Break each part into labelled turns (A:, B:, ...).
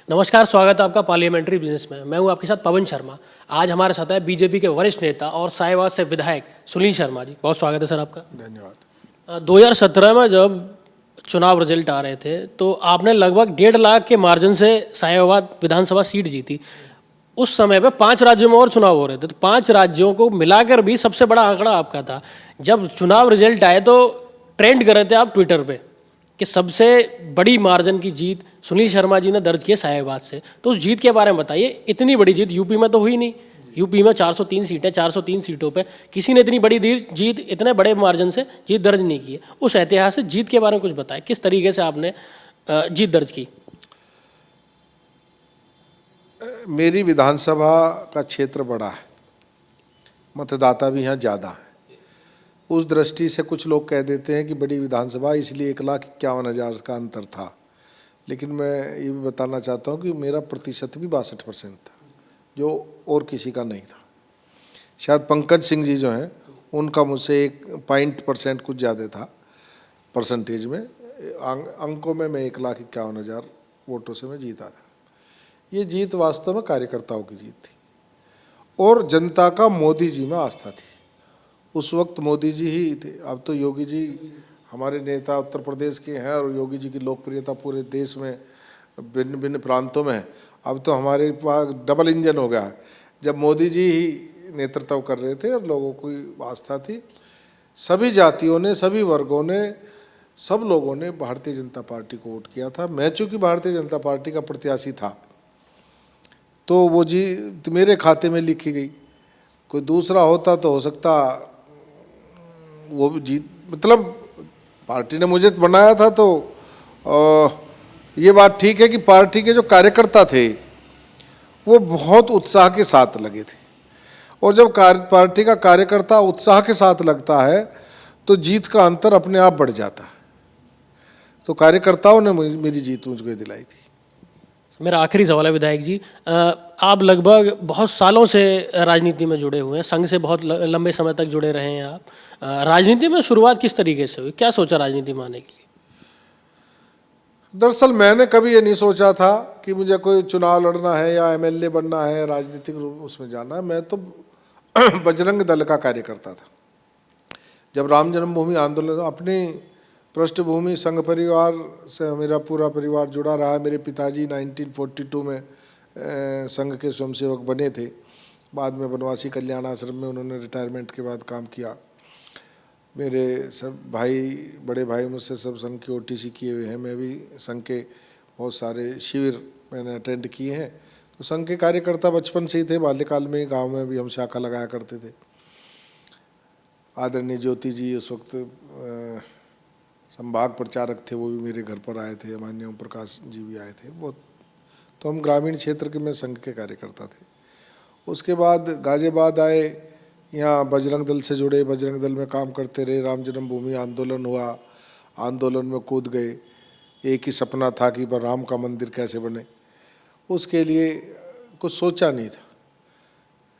A: नमस्कार, स्वागत है आपका पार्लियामेंट्री बिजनेस में। मैं हूं आपके साथ पवन शर्मा। आज हमारे साथ है बीजेपी के वरिष्ठ नेता और साहिवाल से विधायक सुनील शर्मा जी। बहुत स्वागत है सर आपका।
B: धन्यवाद।
A: 2017 में जब चुनाव रिजल्ट आ रहे थे तो आपने लगभग 1.5 लाख के मार्जिन से साहिवाल विधानसभा सीट जीती। उस समय पे 5 राज्यों में और चुनाव हो रहे थे, तो 5 राज्यों को मिलाकर भी सबसे बड़ा आंकड़ा आपका था। जब चुनाव रिजल्ट आए तो ट्रेंड कर रहे थे आप ट्विटर पे कि सबसे बड़ी मार्जिन की जीत सुनील शर्मा जी ने दर्ज की साहिवाल से। तो उस जीत के बारे में बताइए। इतनी बड़ी जीत यूपी में तो हुई नहीं। यूपी में 403 सीटें, 403 सीटों पे किसी ने इतनी बड़ी जीत इतने बड़े मार्जिन से जीत दर्ज नहीं की है। उस ऐतिहासिक जीत के बारे में कुछ बताएं, किस तरीके से आपने जीत दर्ज की।
B: मेरी विधानसभा का क्षेत्र बड़ा है, मतदाता भी यहाँ ज़्यादा है। उस दृष्टि से कुछ लोग कह देते हैं कि बड़ी विधानसभा इसलिए 1,51,000 का अंतर था, लेकिन मैं ये भी बताना चाहता हूँ कि मेरा प्रतिशत भी 62% था, जो और किसी का नहीं था। शायद पंकज सिंह जी जो हैं उनका मुझसे 1% कुछ ज़्यादा था परसेंटेज में। अंकों में मैं 1,51,000 वोटों से मैं जीता था। ये जीत वास्तव में कार्यकर्ताओं की जीत थी और जनता का मोदी जी में आस्था थी। उस वक्त मोदी जी ही थे। अब तो योगी जी हमारे नेता उत्तर प्रदेश के हैं और योगी जी की लोकप्रियता पूरे देश में भिन्न भिन्न प्रांतों में है। अब तो हमारे पास डबल इंजन हो गया है। जब मोदी जी ही नेतृत्व कर रहे थे और लोगों की आस्था थी, सभी जातियों ने, सभी वर्गों ने, सब लोगों ने भारतीय जनता पार्टी को वोट किया था। मैं चूँकि भारतीय जनता पार्टी का प्रत्याशी था तो वो जीत मेरे खाते में लिखी गई। कोई दूसरा होता तो हो सकता वो भी जीत, मतलब पार्टी ने मुझे बनाया था तो ये बात ठीक है कि पार्टी के जो कार्यकर्ता थे वो बहुत उत्साह के साथ लगे थे, और जब पार्टी का कार्यकर्ता उत्साह के साथ लगता है तो जीत का अंतर अपने आप बढ़ जाता है। तो कार्यकर्ताओं ने मेरी जीत मुझको दिलाई थी।
A: मेरा आखिरी सवाल है विधायक जी, आप लगभग बहुत सालों से राजनीति में जुड़े हुए हैं, संघ से बहुत लंबे समय तक जुड़े रहे हैं आप। राजनीति में शुरुआत किस तरीके से हुई, क्या सोचा राजनीति में आने के लिए?
B: दरअसल मैंने कभी ये नहीं सोचा था कि मुझे कोई चुनाव लड़ना है या एमएलए बनना है, राजनीतिक रूप उसमें जाना है। मैं तो बजरंग दल का कार्यकर्ता था। जब राम जन्मभूमि आंदोलन, अपनी पृष्ठभूमि संघ परिवार से मेरा पूरा परिवार जुड़ा रहा है। मेरे पिताजी 1942 में संघ के स्वयंसेवक बने थे। बाद में बनवासी कल्याण आश्रम में उन्होंने रिटायरमेंट के बाद काम किया। मेरे सब भाई, बड़े भाई मुझसे सब संघ के ओटीसी किए हुए हैं। मैं भी संघ के बहुत सारे शिविर मैंने अटेंड किए हैं। तो संघ के कार्यकर्ता बचपन से ही थे। बाल्यकाल में गांव में भी हम शाखा लगाया करते थे। आदरणीय ज्योति जी उस वक्त संभाग प्रचारक थे, वो भी मेरे घर पर आए थे। माननीय ओम प्रकाश जी भी आए थे। बहुत तो हम ग्रामीण क्षेत्र के में संघ के कार्यकर्ता थे। उसके बाद गाजियाबाद आए, यहाँ बजरंग दल से जुड़े, बजरंग दल में काम करते रहे। राम जन्मभूमि आंदोलन हुआ, आंदोलन में कूद गए। एक ही सपना था कि पर राम का मंदिर कैसे बने, उसके लिए कुछ सोचा नहीं था।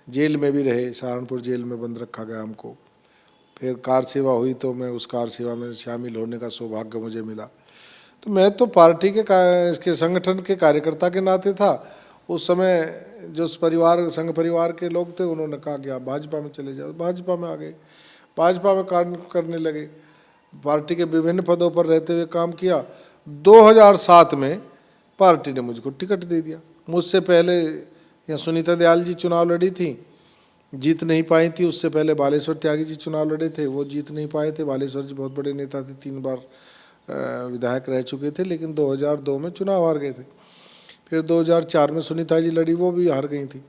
B: जेल में भी रहे, सहारनपुर जेल में बंद रखा गया हमको। फिर कार सेवा हुई तो मैं उस कार सेवा में शामिल होने का सौभाग्य मुझे मिला। तो मैं तो पार्टी के इसके संगठन के कार्यकर्ता के नाते था। उस समय जो परिवार, संघ परिवार के लोग थे, उन्होंने कहा कि आप भाजपा में चले जाओ। भाजपा में आ गए, भाजपा में काम करने लगे। पार्टी के विभिन्न पदों पर रहते हुए काम किया। 2007 में पार्टी ने मुझको टिकट दे दिया। मुझसे पहले यहाँ सुनीता दयाल जी चुनाव लड़ी थी, जीत नहीं पाई थी। उससे पहले बालेश्वर त्यागी जी चुनाव लड़े थे, वो जीत नहीं पाए थे। बालेश्वर जी बहुत बड़े नेता थे, 3 बार विधायक रह चुके थे, लेकिन 2002 में चुनाव हार गए थे। फिर 2004 में सुनीता जी लड़ी, वो भी हार गई थी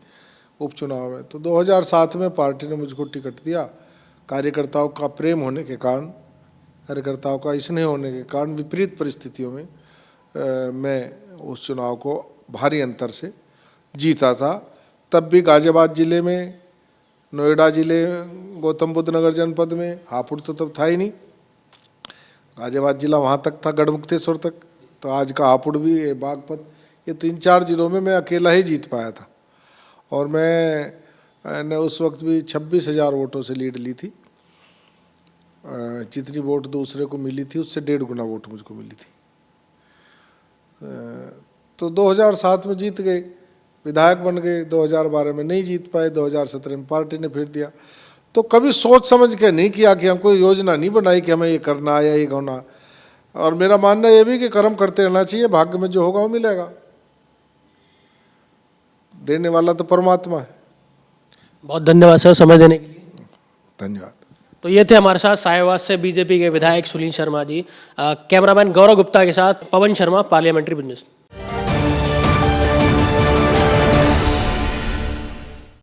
B: उपचुनाव में। तो 2007 में पार्टी ने मुझको टिकट दिया। कार्यकर्ताओं का प्रेम होने के कारण, कार्यकर्ताओं का स्नेह होने के कारण, विपरीत परिस्थितियों में मैं उस चुनाव को भारी अंतर से जीता था। तब भी गाजियाबाद जिले में, नोएडा जिले, गौतम बुद्ध नगर जनपद में, हापुड़ तो तब था ही नहीं। गाजियाबाद जिला वहाँ तक था, गढ़मुक्तेश्वर तक। तो आज का हापुड़ भी, बागपत, ये 3-4 जिलों में मैं अकेला ही जीत पाया था। और मैंने उस वक्त भी 26,000 वोटों से लीड ली थी। जितनी वोट दूसरे को मिली थी उससे 1.5 गुना वोट मुझको मिली थी। तो 2007 में जीत गए, विधायक बन गए, 2012 में नहीं जीत पाए, 2017 में पार्टी ने फिर दिया। तो कभी सोच समझ के नहीं किया कि हमको योजना नहीं बनाई कि हमें ये करना या ये होना। और मेरा मानना ये भी कि कर्म करते रहना चाहिए, भाग्य में जो होगा वो मिलेगा, देने वाला तो परमात्मा है।
A: बहुत धन्यवाद सर समय देने के लिए।
B: धन्यवाद।
A: तो ये थे हमारे साथ साहेबाबाद से बीजेपी के विधायक सुनील शर्मा जी। कैमरामैन गौरव गुप्ता के साथ पवन शर्मा, पार्लियामेंट्री बिजनेस।